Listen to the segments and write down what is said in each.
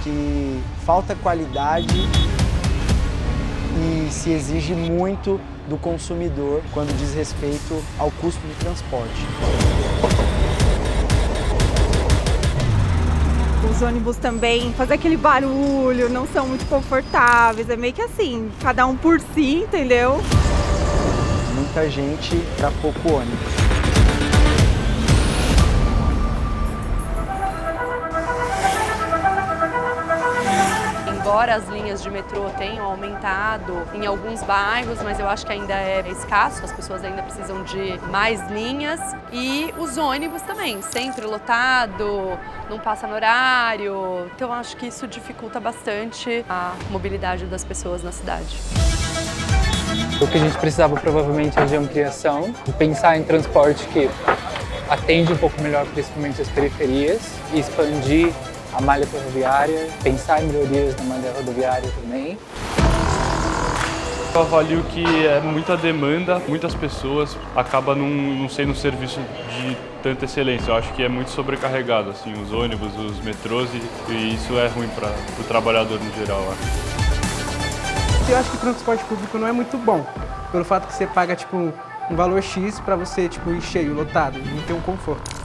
que falta qualidade e se exige muito do consumidor quando diz respeito ao custo do transporte. Os ônibus também fazem aquele barulho, não são muito confortáveis, é meio que assim, cada um por si, entendeu? Muita gente para pouco ônibus. Embora as linhas de metrô tenham aumentado em alguns bairros, mas eu acho que ainda é escasso, as pessoas ainda precisam de mais linhas. E os ônibus também, sempre lotado, não passa no horário. Então eu acho que isso dificulta bastante a mobilidade das pessoas na cidade. O que a gente precisava provavelmente é de ampliação, de pensar em transporte que atende um pouco melhor principalmente as periferias e expandir a malha ferroviária, pensar em melhorias na malha rodoviária também. Eu avalio que é muita demanda, muitas pessoas, acaba não sendo um serviço de tanta excelência. Eu acho que é muito sobrecarregado, assim, os ônibus, os metrôs, e isso é ruim para o trabalhador no geral. Eu acho que o transporte público não é muito bom, pelo fato que você paga um valor X para você ir cheio, lotado, não ter um conforto.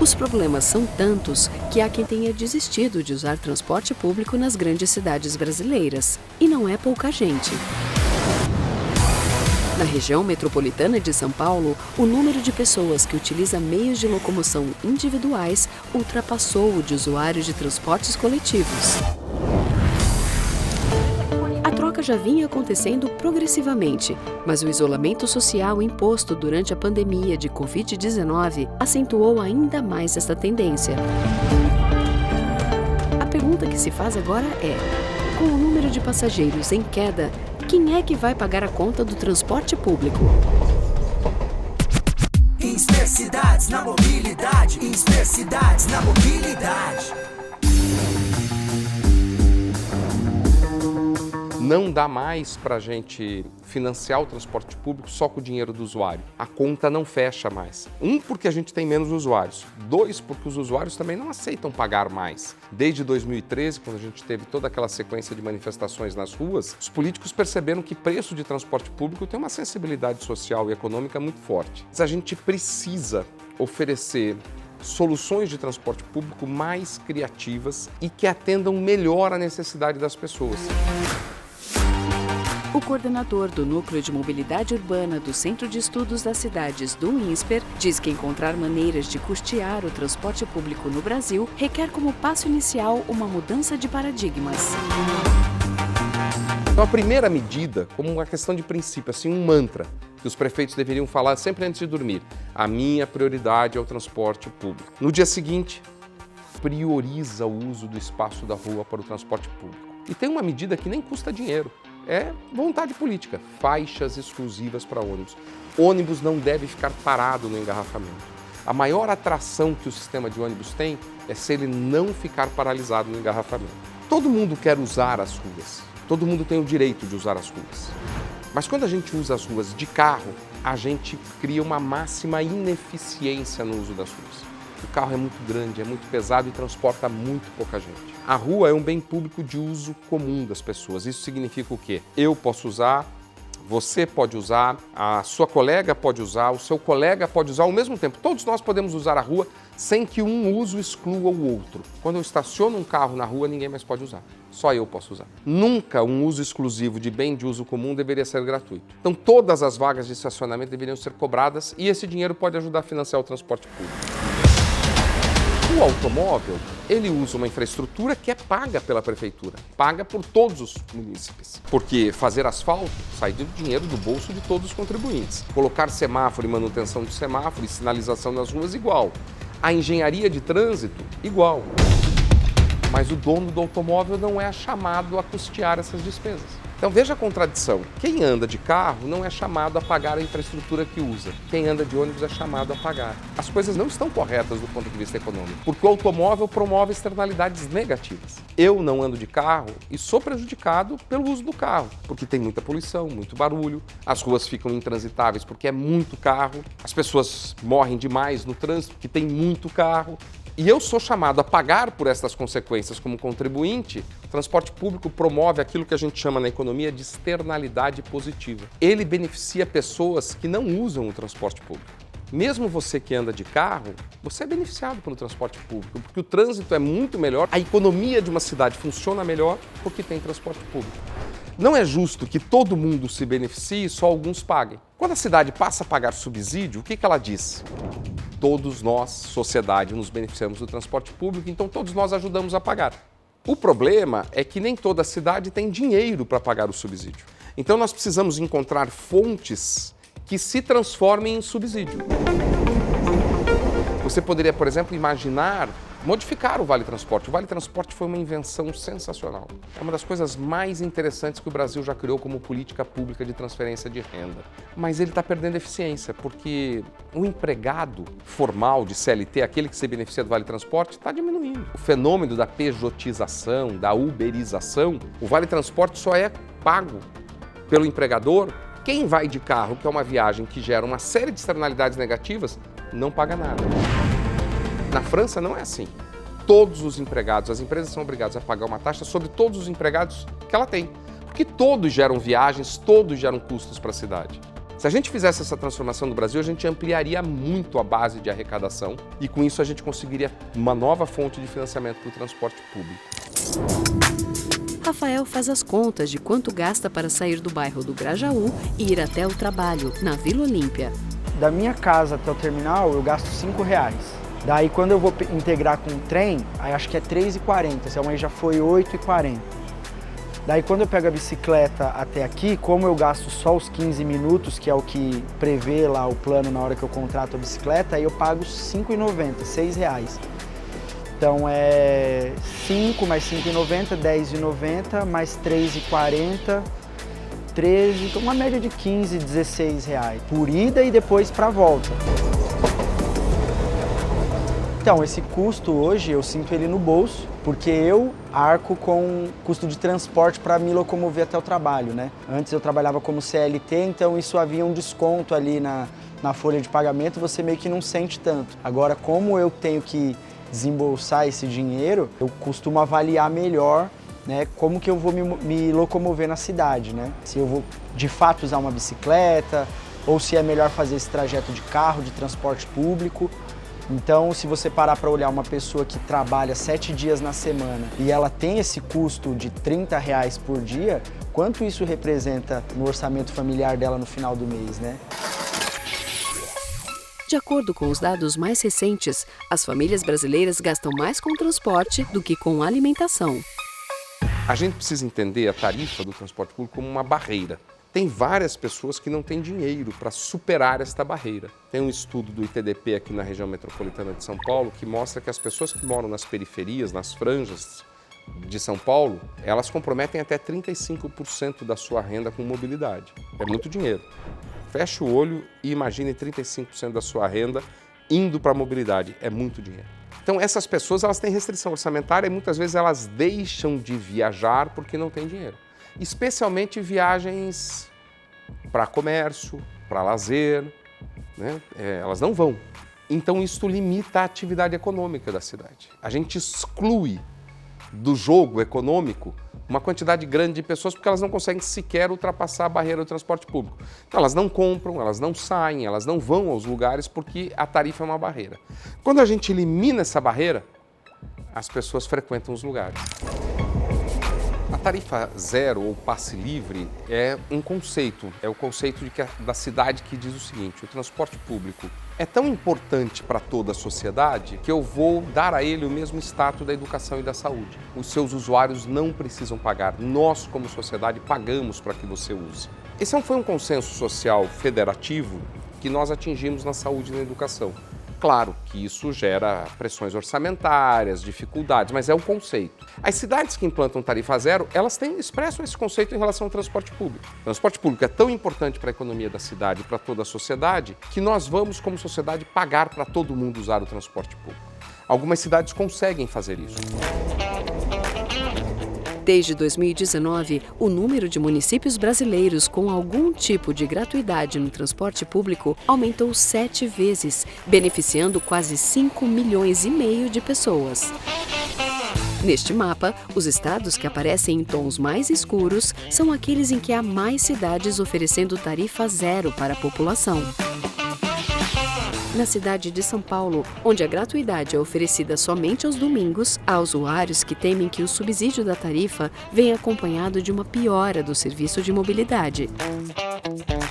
Os problemas são tantos que há quem tenha desistido de usar transporte público nas grandes cidades brasileiras. E não é pouca gente. Na região metropolitana de São Paulo, o número de pessoas que utiliza meios de locomoção individuais ultrapassou o de usuários de transportes coletivos. A troca já vinha acontecendo progressivamente, mas o isolamento social imposto durante a pandemia de Covid-19 acentuou ainda mais esta tendência. A pergunta que se faz agora é: com o número de passageiros em queda, quem é que vai pagar a conta do transporte público? Cidades na mobilidade, cidades na mobilidade. Não dá mais para a gente financiar o transporte público só com o dinheiro do usuário. A conta não fecha mais. Um, porque a gente tem menos usuários. Dois, porque os usuários também não aceitam pagar mais. Desde 2013, quando a gente teve toda aquela sequência de manifestações nas ruas, os políticos perceberam que preço de transporte público tem uma sensibilidade social e econômica muito forte. Mas a gente precisa oferecer soluções de transporte público mais criativas e que atendam melhor a necessidade das pessoas. O coordenador do Núcleo de Mobilidade Urbana do Centro de Estudos das Cidades do INSPER diz que encontrar maneiras de custear o transporte público no Brasil requer como passo inicial uma mudança de paradigmas. Então, a primeira medida, como uma questão de princípio, assim, um mantra, que os prefeitos deveriam falar sempre antes de dormir: a minha prioridade é o transporte público. No dia seguinte, prioriza o uso do espaço da rua para o transporte público. E tem uma medida que nem custa dinheiro. É vontade política, faixas exclusivas para ônibus. Ônibus não deve ficar parado no engarrafamento. A maior atração que o sistema de ônibus tem é se ele não ficar paralisado no engarrafamento. Todo mundo quer usar as ruas, todo mundo tem o direito de usar as ruas. Mas quando a gente usa as ruas de carro, a gente cria uma máxima ineficiência no uso das ruas. O carro é muito grande, é muito pesado e transporta muito pouca gente. A rua é um bem público de uso comum das pessoas. Isso significa o quê? Eu posso usar, você pode usar, a sua colega pode usar, o seu colega pode usar ao mesmo tempo. Todos nós podemos usar a rua sem que um uso exclua o outro. Quando eu estaciono um carro na rua, ninguém mais pode usar. Só eu posso usar. Nunca um uso exclusivo de bem de uso comum deveria ser gratuito. Então todas as vagas de estacionamento deveriam ser cobradas e esse dinheiro pode ajudar a financiar o transporte público. O automóvel, ele usa uma infraestrutura que é paga pela prefeitura, paga por todos os munícipes. Porque fazer asfalto sai do dinheiro do bolso de todos os contribuintes. Colocar semáforo e manutenção de semáforo e sinalização nas ruas, igual. A engenharia de trânsito, igual. Mas o dono do automóvel não é chamado a custear essas despesas. Então veja a contradição. Quem anda de carro não é chamado a pagar a infraestrutura que usa. Quem anda de ônibus é chamado a pagar. As coisas não estão corretas do ponto de vista econômico, porque o automóvel promove externalidades negativas. Eu não ando de carro e sou prejudicado pelo uso do carro, porque tem muita poluição, muito barulho, as ruas ficam intransitáveis porque é muito carro, as pessoas morrem demais no trânsito porque tem muito carro. e eu sou chamado a pagar por estas consequências como contribuinte, o transporte público promove aquilo que a gente chama na economia de externalidade positiva. Ele beneficia pessoas que não usam o transporte público. Mesmo você que anda de carro, você é beneficiado pelo transporte público, porque o trânsito é muito melhor, a economia de uma cidade funciona melhor porque tem transporte público. Não é justo que todo mundo se beneficie e só alguns paguem. Quando a cidade passa a pagar subsídio, o que ela diz? Todos nós, sociedade, nos beneficiamos do transporte público, então todos nós ajudamos a pagar. O problema é que nem toda cidade tem dinheiro para pagar o subsídio. Então nós precisamos encontrar fontes que se transformem em subsídio. Você poderia, por exemplo, imaginar modificar o Vale Transporte. O Vale Transporte foi uma invenção sensacional. É uma das coisas mais interessantes que o Brasil já criou como política pública de transferência de renda. Mas ele está perdendo eficiência, porque o empregado formal de CLT, aquele que se beneficia do Vale Transporte, está diminuindo. O fenômeno da pejotização, da uberização, o Vale Transporte só é pago pelo empregador. Quem vai de carro, que é uma viagem que gera uma série de externalidades negativas, não paga nada. Na França não é assim. Todos os empregados, as empresas são obrigadas a pagar uma taxa sobre todos os empregados que ela tem. Porque todos geram viagens, todos geram custos para a cidade. Se a gente fizesse essa transformação no Brasil, a gente ampliaria muito a base de arrecadação e com isso a gente conseguiria uma nova fonte de financiamento para o transporte público. Rafael faz as contas de quanto gasta para sair do bairro do Grajaú e ir até o trabalho, na Vila Olímpia. Da minha casa até o terminal, eu gasto R$5. Daí, quando eu vou integrar com o trem, aí acho que é R$3,40. Essa aí já foi R$8,40. Daí, quando eu pego a bicicleta até aqui, como eu gasto só os 15 minutos, que é o que prevê lá o plano na hora que eu contrato a bicicleta, aí eu pago R$5,90, R$6. Então, é 5 mais R$5,90, R$10,90, mais R$3,40, 13, então uma média de R$15, R$16 por ida e depois para a volta. Então, esse custo hoje eu sinto ele no bolso, porque eu arco com custo de transporte para me locomover até o trabalho, né? Antes eu trabalhava como CLT, então isso havia um desconto ali na folha de pagamento, você meio que não sente tanto. Agora, como eu tenho que desembolsar esse dinheiro, eu costumo avaliar melhor, né, como que eu vou me locomover na cidade, né? Se eu vou de fato usar uma bicicleta, ou se é melhor fazer esse trajeto de carro, de transporte público. Então, se você parar para olhar uma pessoa que trabalha 7 dias na semana e ela tem esse custo de R$30 por dia, quanto isso representa no orçamento familiar dela no final do mês, né? De acordo com os dados mais recentes, as famílias brasileiras gastam mais com transporte do que com alimentação. A gente precisa entender a tarifa do transporte público como uma barreira. Tem várias pessoas que não têm dinheiro para superar esta barreira. Tem um estudo do ITDP aqui na região metropolitana de São Paulo que mostra que as pessoas que moram nas periferias, nas franjas de São Paulo, elas comprometem até 35% da sua renda com mobilidade. É muito dinheiro. Feche o olho e imagine 35% da sua renda indo para a mobilidade. É muito dinheiro. Então essas pessoas elas têm restrição orçamentária e muitas vezes elas deixam de viajar porque não têm dinheiro. Especialmente viagens para comércio, para lazer, né? Elas não vão. Então isso limita a atividade econômica da cidade. A gente exclui do jogo econômico uma quantidade grande de pessoas porque elas não conseguem sequer ultrapassar a barreira do transporte público. Então elas não compram, elas não saem, elas não vão aos lugares porque a tarifa é uma barreira. Quando a gente elimina essa barreira, as pessoas frequentam os lugares. A tarifa zero ou passe livre é um conceito, é o conceito da cidade que diz o seguinte: o transporte público é tão importante para toda a sociedade que eu vou dar a ele o mesmo status da educação e da saúde. Os seus usuários não precisam pagar, nós como sociedade pagamos para que você use. Esse foi um consenso social federativo que nós atingimos na saúde e na educação. Claro que isso gera pressões orçamentárias, dificuldades, mas é um conceito. As cidades que implantam tarifa zero, elas expressam esse conceito em relação ao transporte público. O transporte público é tão importante para a economia da cidade e para toda a sociedade que nós vamos, como sociedade, pagar para todo mundo usar o transporte público. Algumas cidades conseguem fazer isso. Desde 2019, o número de municípios brasileiros com algum tipo de gratuidade no transporte público aumentou 7 vezes, beneficiando quase 5,5 milhões de pessoas. Neste mapa, os estados que aparecem em tons mais escuros são aqueles em que há mais cidades oferecendo tarifa zero para a população. Na cidade de São Paulo, onde a gratuidade é oferecida somente aos domingos, há usuários que temem que o subsídio da tarifa venha acompanhado de uma piora do serviço de mobilidade.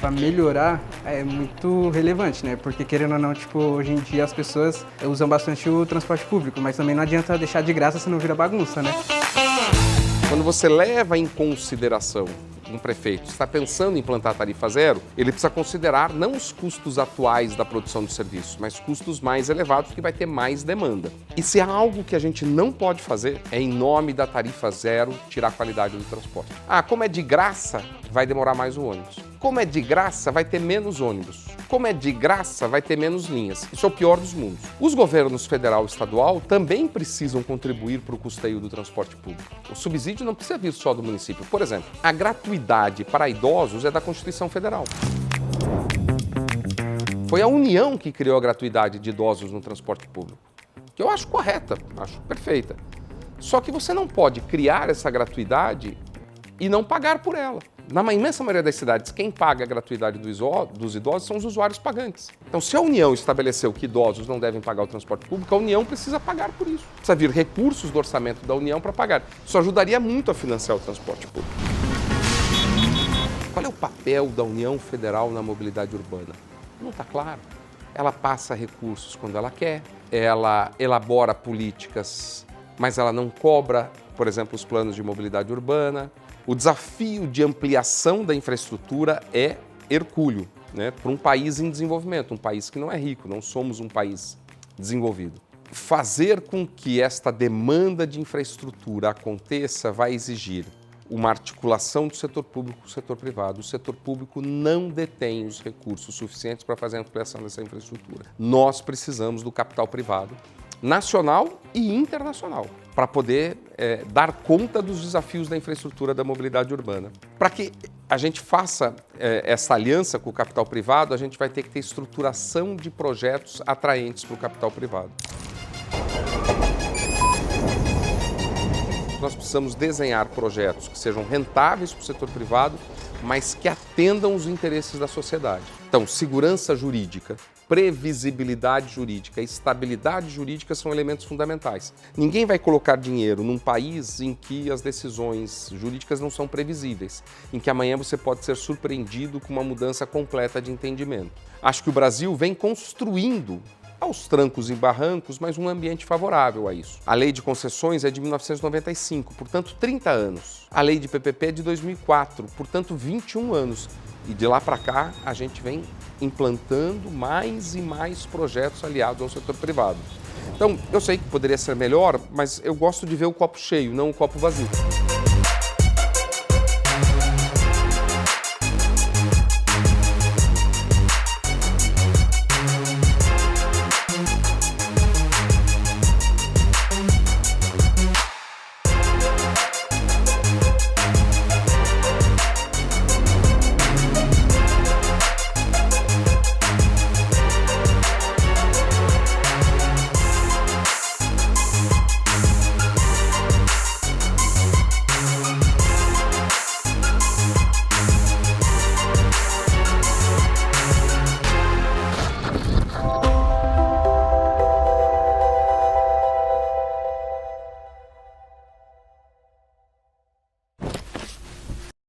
Para melhorar é muito relevante, né? Porque querendo ou não, tipo, hoje em dia as pessoas usam bastante o transporte público, mas também não adianta deixar de graça se não vira bagunça, né? Quando você leva em consideração um prefeito está pensando em implantar tarifa zero, ele precisa considerar não os custos atuais da produção do serviço, mas custos mais elevados, porque vai ter mais demanda. E se há algo que a gente não pode fazer, é em nome da tarifa zero tirar a qualidade do transporte. Como é de graça, vai demorar mais o ônibus. Como é de graça, vai ter menos ônibus. Como é de graça, vai ter menos linhas. Isso é o pior dos mundos. Os governos federal e estadual também precisam contribuir para o custeio do transporte público. O subsídio não precisa vir só do município. Por exemplo, a gratuidade para idosos é da Constituição Federal. Foi a União que criou a gratuidade de idosos no transporte público, que eu acho correta, acho perfeita. Só que você não pode criar essa gratuidade e não pagar por ela. Na imensa maioria das cidades, quem paga a gratuidade dos idosos são os usuários pagantes. Então, se a União estabeleceu que idosos não devem pagar o transporte público, a União precisa pagar por isso. Precisa vir recursos do orçamento da União para pagar. Isso ajudaria muito a financiar o transporte público. Qual é o papel da União Federal na mobilidade urbana? Não está claro. Ela passa recursos quando ela quer, ela elabora políticas, mas ela não cobra, por exemplo, os planos de mobilidade urbana. O desafio de ampliação da infraestrutura é hercúleo, né, para um país em desenvolvimento, um país que não é rico, não somos um país desenvolvido. Fazer com que esta demanda de infraestrutura aconteça vai exigir uma articulação do setor público com o setor privado. O setor público não detém os recursos suficientes para fazer a ampliação dessa infraestrutura. Nós precisamos do capital privado, nacional e internacional, para poder dar conta dos desafios da infraestrutura da mobilidade urbana. Para que a gente faça essa aliança com o capital privado, a gente vai ter que ter estruturação de projetos atraentes para o capital privado. Nós precisamos desenhar projetos que sejam rentáveis para o setor privado, mas que atendam os interesses da sociedade. Então, segurança jurídica, previsibilidade jurídica e estabilidade jurídica são elementos fundamentais. Ninguém vai colocar dinheiro num país em que as decisões jurídicas não são previsíveis, em que amanhã você pode ser surpreendido com uma mudança completa de entendimento. Acho que o Brasil vem construindo aos trancos e barrancos, mas um ambiente favorável a isso. A lei de concessões é de 1995, portanto 30 anos. A lei de PPP é de 2004, portanto 21 anos. E de lá para cá a gente vem implantando mais e mais projetos aliados ao setor privado. Então, eu sei que poderia ser melhor, mas eu gosto de ver o copo cheio, não o copo vazio.